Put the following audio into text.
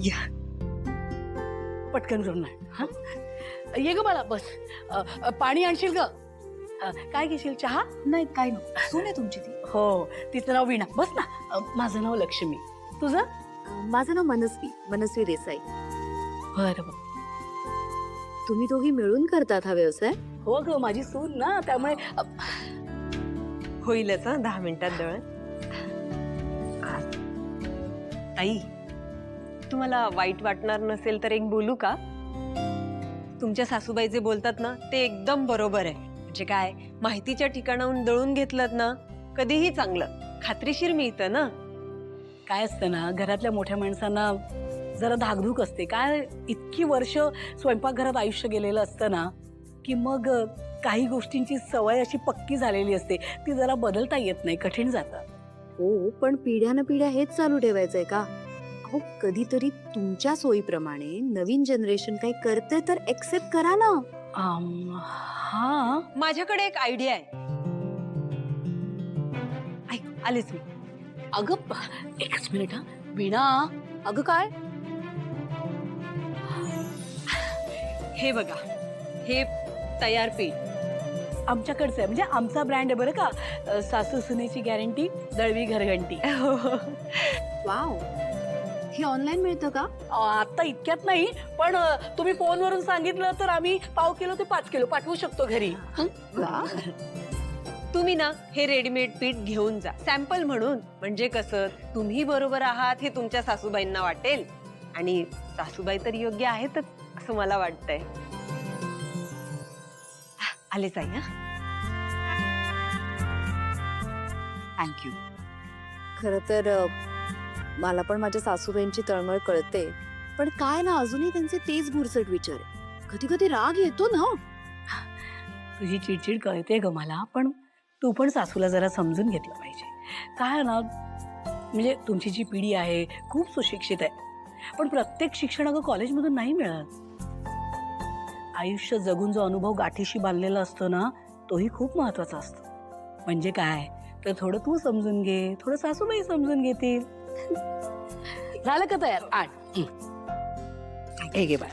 या पटकन करून हा ये ग मला बस पाणी आणशील ग काय घेशील चहा नाही काय नको सून आहे तुमची ती. हो तिचं नाव वीणा बस ना माझं नाव लक्ष्मी तुझं माझं नाव मनस्वी देसाई. बरं तुम्ही दोघी मिळून करतात हा व्यवसाय? हो ग माझी सून ना त्यामुळे होईलच 10 मिनिटात दळण. ताई तुम्हाला वाईट वाटणार नसेल तर एक बोलू का? तुमच्या सासूबाई जे बोलतात ना ते एकदम बरोबर आहे. म्हणजे काय माहितीच्या ठिकाणाहून दळून घेतलं ना कधीही चांगलं खात्रीशीर मिळतं ना. काय असतं ना घरातल्या मोठ्या माणसांना जरा धाकधूक असते काय इतकी वर्ष स्वयंपाकघरात आयुष्य गेलेलं असतं ना की मग काही गोष्टींची सवय अशी पक्की झालेली असते ती जरा बदलता येत नाही कठीण जातं. हो पण पिढ्यानं पिढ्या हेच चालू ठेवायचंय का? हो कधीतरी तुमच्या सोयीप्रमाणे नवीन जनरेशन काही करते तर एक्सेप्ट करा ना. हा माझ्याकडे एक आयडिया आहे. ऐक आलेच मी. अगं एकच मिनिट हा वीणा अगं काय? हे बघा हे तयार पीठ आमच्याकडचं आहे म्हणजे आमचा ब्रँड आहे बरं का सासू सुनेची गॅरंटी दळवी घरघंटी. वाव हे ऑनलाईन मिळतं का? आता इतक्यात नाही पण तुम्ही फोनवरून सांगितलं तर आम्ही पाव किलो ते 5 किलो पाठवू शकतो घरी. वा तुम्ही ना हे रेडीमेड पीठ घेऊन जा सॅम्पल म्हणून. म्हणजे कसं तुम्ही बरोबर आहात हे तुमच्या सासूबाईंना वाटेल आणि सासूबाई तर योग्य आहेतच असं मला वाटतंय. आले ताई हा. थँक्यू. खरं तर मला पण माझ्या सासूबाईंची तळमळ कळते पण काय ना अजूनही त्यांचे तेच भुरसट विचार आहे. कधी कधी राग येतो ना. तुझी चिडचिड कळते ग मला पण तू पण सासूला जरा समजून घेतलं पाहिजे. काय ना म्हणजे तुमची जी पिढी आहे खूप सुशिक्षित आहे पण प्रत्येक शिक्षण अगं कॉलेजमधून नाही मिळत. आयुष्य जगून जो अनुभव गाठीशी बांधलेला असतो ना तोही खूप महत्वाचा असतो. म्हणजे काय तर थोडं तू समजून घे थोडं सासूबाई समजून घेतील. झालं का तयार आण हे घे बाळ.